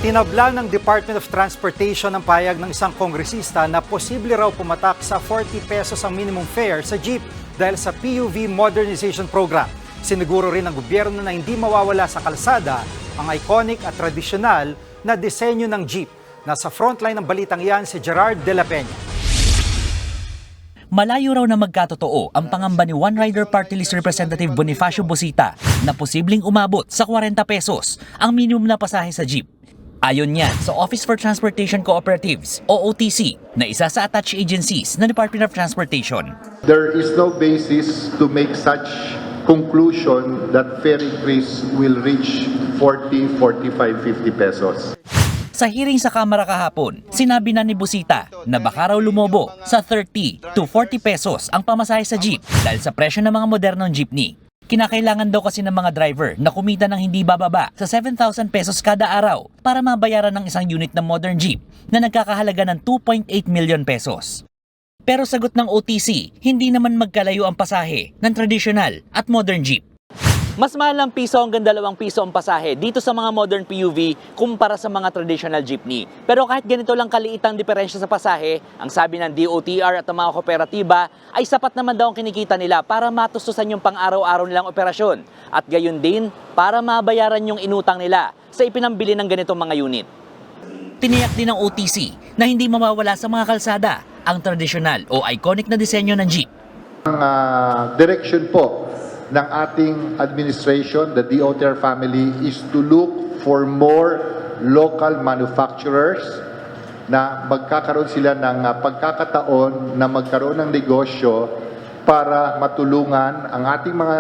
Tinabla ng Department of Transportation ang payag ng isang kongresista na posible raw pumatak sa 40 pesos ang minimum fare sa jeep dahil sa PUV Modernization Program. Siniguro rin ng gobyerno na hindi mawawala sa kalsada ang iconic at tradisyonal na disenyo ng jeep. Nasa frontline ng balitang yan si Gerard de la Peña. Malayo raw na magkatotoo ang pangamba ni One Rider Party List Representative Bonifacio Busita na posibleng umabot sa 40 pesos ang minimum na pasahe sa jeep. Ayon niyan sa Office for Transportation Cooperatives o OTC na isa sa attached agencies ng Department of Transportation. There is no basis to make such conclusion that fare increase will reach 40, 45, 50 pesos. Sa hearing sa Kamara kahapon, sinabi na ni Busita na baka raw lumobo sa 30 to 40 pesos ang pamasahe sa jeep dahil sa presyo ng mga modernong jeepney. Kinakailangan daw kasi ng mga driver na kumita ng hindi bababa sa 7,000 pesos kada araw para mabayaran ng isang unit ng modern jeep na nagkakahalaga ng 2.8 million pesos. Pero sagot ng OTC, hindi naman magkalayo ang pasahe ng traditional at modern jeep. Mas mahal ang piso hanggang 2 piso ang pasahe dito sa mga modern PUV kumpara sa mga traditional jeepney. Pero kahit ganito lang kaliit ang diferensya sa pasahe, ang sabi ng DOTR at ng mga kooperatiba ay sapat naman daw ang kinikita nila para matustusan yung pang-araw-araw nilang operasyon at gayon din para mabayaran yung inutang nila sa ipinambili ng ganitong mga unit. Tiniyak din ng OTC na hindi mawawala sa mga kalsada ang traditional o iconic na disenyo ng jeep. Ang direction po ng ating administration, the DOTR family, is to look for more local manufacturers na magkakaroon sila ng pagkakataon na magkaroon ng negosyo para matulungan ang ating mga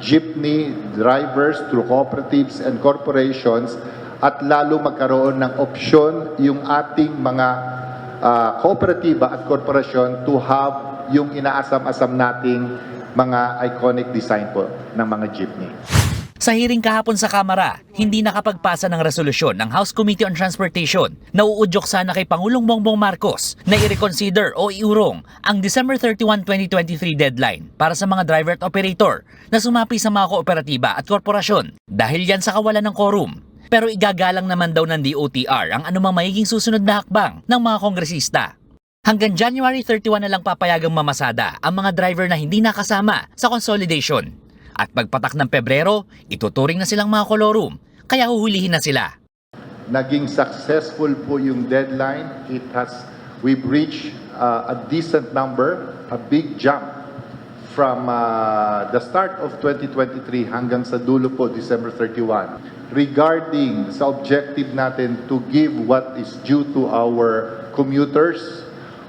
jeepney drivers through cooperatives and corporations at lalo magkaroon ng opsyon yung ating mga kooperatiba at korporasyon to have yung inaasam-asam nating mga iconic design po ng mga jeepney. Sa hearing kahapon sa Kamara, hindi nakapagpasa ng resolusyon ng House Committee on Transportation na uudyok sana kay Pangulong Bongbong Marcos na i-reconsider o iurong ang December 31, 2023 deadline para sa mga driver at operator na sumapi sa mga kooperatiba at korporasyon dahil yan sa kawalan ng quorum. Pero igagalang naman daw ng DOTR ang anumang magiging susunod na hakbang ng mga kongresista. Hanggang January 31 na lang papayagang mamasada ang mga driver na hindi nakasama sa consolidation. At pagpatak ng Pebrero, ituturing na silang mga kolorum, kaya huhulihin na sila. Naging successful po yung deadline. We've reached a decent number, a big jump from the start of 2023 hanggang sa dulo po, December 31. Regarding sa objective natin to give what is due to our commuters,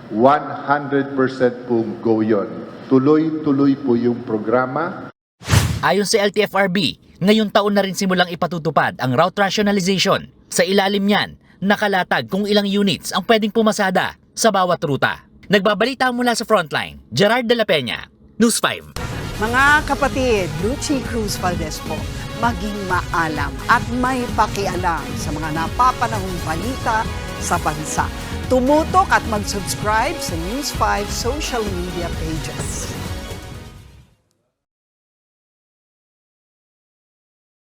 100% po go yun. Tuloy-tuloy po yung programa. Ayon sa LTFRB, ngayong taon na rin simulang ipatutupad ang route rationalization. Sa ilalim niyan, nakalatag kung ilang units ang pwedeng pumasada sa bawat ruta. Nagbabalita mula sa Frontline, Gerard de la Peña, News 5. Mga kapatid, Lucy Cruz Valdez po, maging maalam at may pakialam sa mga napapanahong balita sa bansa. Tumutok at mag-subscribe sa News 5 social media pages.